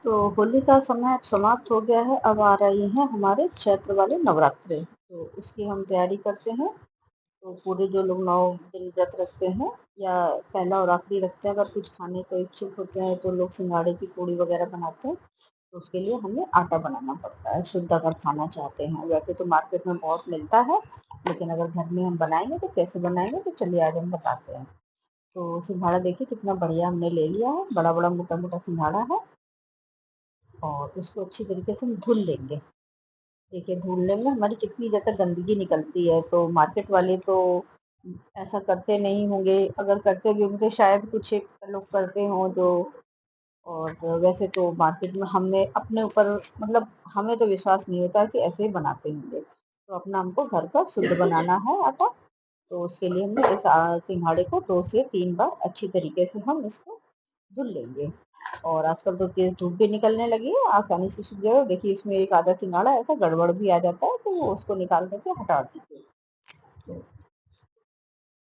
तो होली का समय अब समाप्त हो गया है, अब आ रही हैं हमारे चैत्र वाले नवरात्रे। तो उसकी हम तैयारी करते हैं। तो पूरे जो लोग 9 दिन व्रत रखते हैं या पहला और आखिरी रखते हैं, अगर कुछ खाने को इच्छुक होते हैं तो लोग सिंघाड़े की पूड़ी वगैरह बनाते हैं। तो उसके लिए हमें आटा बनाना पड़ता है, शुद्ध अगर खाना चाहते हैं। वैसे तो मार्केट में बहुत मिलता है, लेकिन अगर घर में हम बनाएँगे तो कैसे बनाएँगे, तो चलिए आज हम बताते हैं। तो सिंघाड़ा देखिए कितना बढ़िया हमने ले लिया है, बड़ा-बड़ा, मोटा-मोटा सिंघाड़ा है और उसको अच्छी तरीके से हम धुल लेंगे। देखिए धुलने में हमारी कितनी ज़्यादा गंदगी निकलती है, तो मार्केट वाले तो ऐसा करते नहीं होंगे, अगर करते भी होंगे तो शायद कुछ एक लोग करते हों जो। और वैसे तो मार्केट में हमें अपने ऊपर मतलब हमें तो विश्वास नहीं होता कि ऐसे ही बनाते होंगे। तो अपना हमको घर का शुद्ध बनाना है आटा। तो उसके लिए हमें इस सिंघाड़े को 2 से 3 बार अच्छी तरीके से हम इसको धुल लेंगे। और आजकल तो तेज़ धूप भी निकलने लगी है, आसानी से सूख जाएगा। देखिए इसमें एक आधा सिंघाड़ा ऐसा गड़बड़ भी आ जाता है, तो वो उसको निकाल कर के हटा दीजिए। तो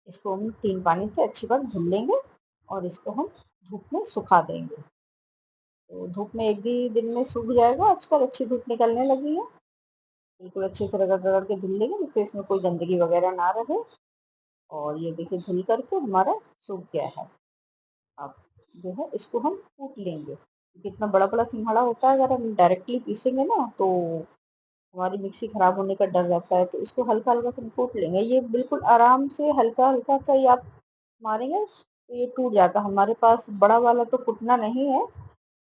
इसको हम 3 पानी से अच्छी बार धुल लेंगे और इसको हम धूप में सुखा देंगे। तो धूप में 1 ही दिन में सूख जाएगा, आजकल अच्छी धूप निकलने लगी है। बिल्कुल अच्छे से रगड़-रगड़ के धुल लेंगे जिससे इसमें कोई गंदगी वगैरह ना रहे। और ये देखिए धुल कर के हमारा सूख गया है। अब जो है इसको हम कूट लेंगे। जितना बड़ा-बड़ा सिंघाड़ा होता है, अगर हम डायरेक्टली पीसेंगे ना तो हमारी मिक्सी खराब होने का डर रहता है, तो इसको हल्का-हल्का सा कूट लेंगे। ये बिल्कुल आराम से हल्का-हल्का सा ही आप मारेंगे तो ये टूट जाता है। हमारे पास बड़ा वाला तो कुटना नहीं है,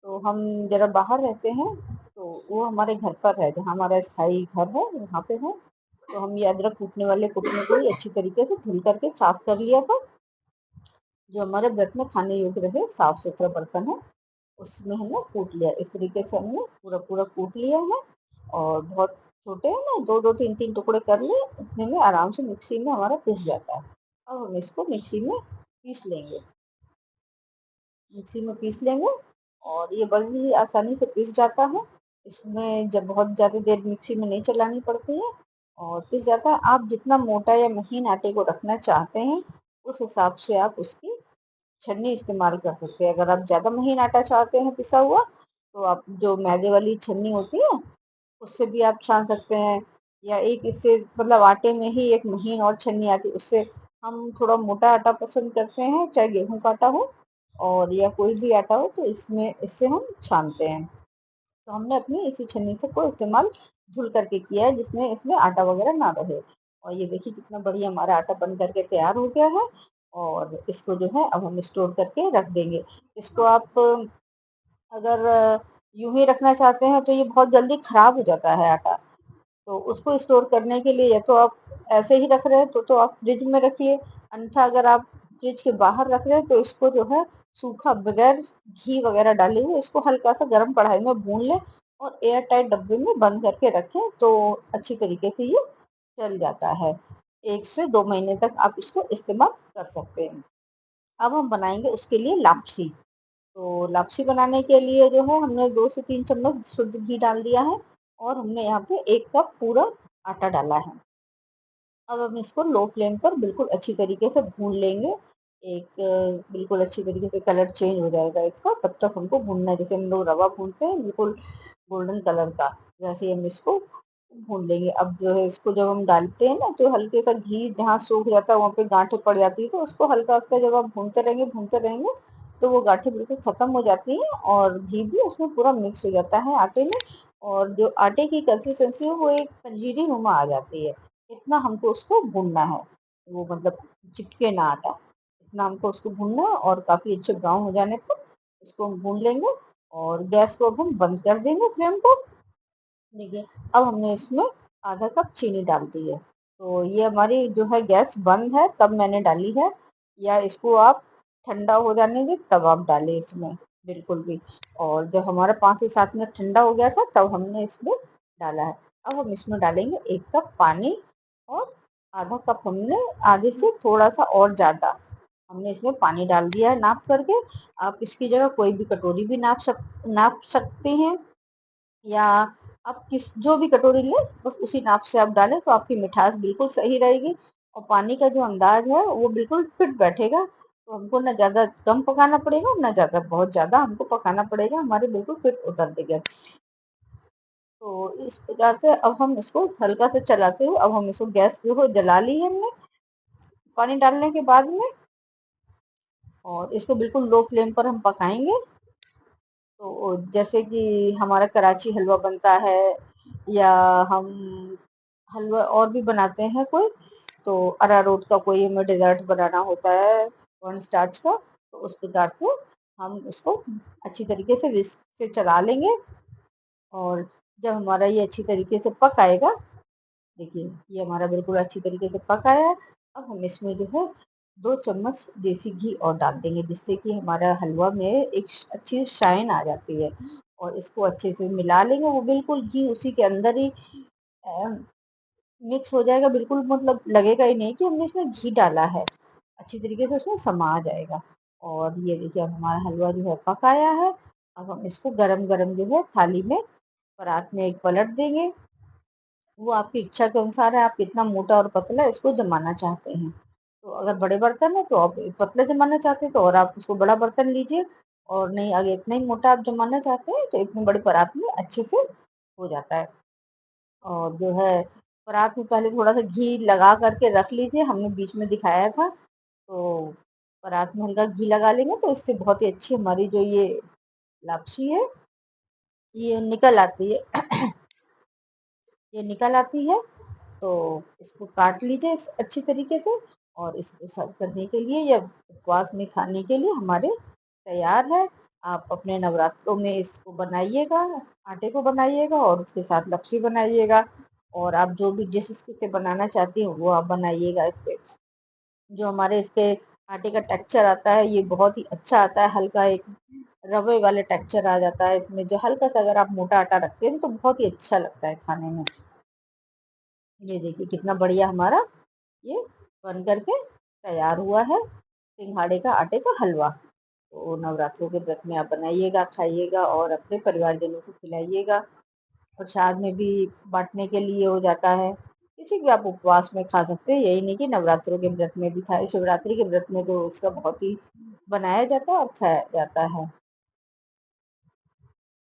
तो हम ज़रा बाहर रहते हैं, तो वो हमारे घर पर है, जहाँ हमारा स्थायी घर है वहाँ पे है। तो हम ये अदरक कूटने वाले कुटने को ही अच्छी तरीके से धुल कर के साफ कर लिया था। जो हमारे व्रत में खाने योग्य रहे, साफ-सुथरा बर्तन है, उसमें हमने कूट लिया। इस तरीके से हमने पूरा-पूरा कूट लिया है। और बहुत छोटे हैं ना, 2-2 3-3 टुकड़े कर लिए, इतने में आराम से मिक्सी में हमारा पिस जाता है। अब हम इसको मिक्सी में पीस लेंगे। मिक्सी में पीस लेंगे और ये बड़ी ही आसानी से पिस जाता है। इसमें जब बहुत ज़्यादा देर मिक्सी में नहीं चलानी पड़ती है और पिस जाता है। आप जितना मोटा या महीन आटे को रखना चाहते हैं, उस हिसाब से आप उसकी छन्नी इस्तेमाल कर सकते हैं। अगर आप ज़्यादा महीन आटा चाहते हैं पिसा हुआ, तो आप जो मैदे वाली छन्नी होती है, उससे भी आप छान सकते हैं। या एक इससे मतलब आटे में ही एक महीन और छन्नी आती है, उससे हम थोड़ा मोटा आटा पसंद करते हैं, चाहे गेहूँ का आटा हो और या कोई भी आटा हो, तो इससे हम छानते हैं। तो हमने अपनी इसी छन्नी से को इस्तेमाल धुल करके किया है, जिसमें इसमें आटा वगैरह ना रहे। और ये देखिए कितना बढ़िया हमारा आटा बन करके तैयार हो गया है। और इसको जो है अब हम स्टोर करके रख देंगे। इसको आप अगर यूँ ही रखना चाहते हैं तो ये बहुत जल्दी खराब हो जाता है आटा। तो उसको स्टोर करने के लिए या तो आप ऐसे ही रख रहे हैं तो आप फ्रिज में रखिए, अन्यथा अगर आप फ्रिज के बाहर रख रहे हैं तो इसको जो है सूखा बगैर घी वगैरह डाले हुए इसको हल्का सा गर्म कढ़ाई में भून लें और एयर टाइट डब्बे में बंद करके रखें, तो अच्छी तरीके से ये चल जाता है। 1 से 2 महीने तक आप इसको इस्तेमाल कर सकते हैं। अब हम बनाएँगे उसके लिए लापसी। तो लापसी बनाने के लिए जो है हमने 2 से 3 चम्मच शुद्ध घी डाल दिया है और हमने यहाँ पे 1 कप पूरा आटा डाला है। अब हम इसको लो फ्लेम पर बिल्कुल अच्छी तरीके से भून लेंगे। बिल्कुल अच्छी तरीके से कलर चेंज हो जाएगा इसका, तब तक हमको भूनना है। जैसे हम लोग रवा भूनते हैं बिल्कुल गोल्डन कलर का, वैसे ही हम इसको भून लेंगे। अब जो है इसको जब हम डालते हैं ना तो हल्के सा घी जहाँ सूख जाता है वहाँ पे गाँठें पड़ जाती है, तो उसको हल्का-हल्का जब आप भूनते रहेंगे तो वो गाँठें बिल्कुल खत्म हो जाती हैं और घी भी उसमें पूरा मिक्स हो जाता है आटे में। और जो आटे की कंसिस्टेंसी है वो एक पंजीरी नुमा आ जाती है। इतना हमको उसको भूनना है, वो मतलब चिपके ना आटा, इतना हमको उसको भूनना है। और काफ़ी अच्छे ब्राउन हो जाने तक इसको हम भून लेंगे और गैस को अब हम बंद कर देंगे फ्लेम को। देखिए, अब हमने इसमें आधा कप चीनी डाल दी है। तो ये हमारी जो है गैस बंद है तब मैंने डाली है, या इसको आप ठंडा हो जाने दें तब आप डालें इसमें, बिल्कुल भी। और जब हमारा 5 से 7 मिनट ठंडा हो गया था तब हमने इसमें डाला है। अब हम इसमें डालेंगे 1 कप पानी और आधा कप हमने आधे से थोड़ा-सा और ज़्यादा हमने इसमें पानी डाल दिया है नाप करके। आप इसकी जगह कोई भी कटोरी भी नाप सकते हैं, या आप जो भी कटोरी लें बस उसी नाप से आप डालें तो आपकी मिठास बिल्कुल सही रहेगी और पानी का जो अंदाज़ है वो बिल्कुल फिट बैठेगा। तो हमको ना ज़्यादा कम पकाना पड़ेगा, ना ज़्यादा बहुत ज़्यादा हमको पकाना पड़ेगा, हमारे बिल्कुल फिट उतर देगा। तो इस प्रकार से अब हम इसको हल्का से चलाते हुए, अब हम इसको गैस जो है जला ली है हमने पानी डालने के बाद में, और इसको बिल्कुल लो फ्लेम पर हम पकाएंगे। तो जैसे कि हमारा कराची हलवा बनता है, या हम हलवा और भी बनाते हैं कोई, तो अरारोट का कोई हमें डेजर्ट बनाना होता है कॉर्न स्टार्च का, तो उस प्रकार से हम उसको अच्छी तरीके से विस्क से चला लेंगे। और जब हमारा ये अच्छी तरीके से पक आएगा, देखिए ये हमारा बिल्कुल अच्छी तरीके से पक आया है। अब हम इसमें जो है 2 चम्मच देसी घी और डाल देंगे, जिससे कि हमारा हलवा में एक अच्छी शाइन आ जाती है। और इसको अच्छे से मिला लेंगे, वो बिल्कुल घी उसी के अंदर ही मिक्स हो जाएगा, बिल्कुल मतलब लगेगा ही नहीं कि हमने इसमें घी डाला है, अच्छी तरीके से उसमें समा जाएगा। और ये देखिए अब हमारा हलवा जो है पक आया है। अब हम इसको गरम-गरम जो है थाली में परात में एक पलट देंगे। वो आपकी इच्छा के अनुसार है, आप कितना मोटा और पतला इसको जमाना चाहते हैं। तो अगर बड़े बर्तन है तो आप पतला जमाना चाहते हैं तो और आप उसको बड़ा बर्तन लीजिए, और नहीं अगर इतना ही मोटा आप जमाना चाहते हैं तो इतनी बड़ी परात में अच्छे से हो जाता है। और जो है परात में पहले थोड़ा-सा घी लगा करके रख लीजिए, हमने बीच में दिखाया था। तो परात में हल्का घी लगा लेंगे तो इससे बहुत ही अच्छी हमारी जो ये लापसी है, ये निकल आती है। ये निकल आती है। तो इसको काट लीजिए अच्छी तरीके से, और इसको सर्व करने के लिए या उपवास में खाने के लिए हमारे तैयार है। आप अपने नवरात्रों में इसको बनाइएगा, आटे को बनाइएगा और उसके साथ लपसी बनाइएगा, और आप जो भी जिस से बनाना चाहती हो वो आप बनाइएगा इससे। जो हमारे इसके आटे का टेक्सचर आता है ये बहुत ही अच्छा आता है, हल्का एक रवे वाले टेक्सचर आ जाता है इसमें, जो हल्का सा अगर आप मोटा आटा रखते हैं तो बहुत ही अच्छा लगता है खाने में। ये देखिए कितना बढ़िया हमारा ये बन करके तैयार हुआ है, सिंघाड़े का आटे का हलवा। तो नवरात्रों के व्रत में आप बनाइएगा, खाइएगा और अपने परिवारजनों को खिलाइएगा। प्रसाद में भी बाँटने के लिए हो जाता है। किसी भी आप उपवास में खा सकते हैं, यही नहीं कि नवरात्रों के व्रत में भी खाएँ, शिवरात्रि के व्रत में तो उसका बहुत ही बनाया जाता है और खाया जाता है।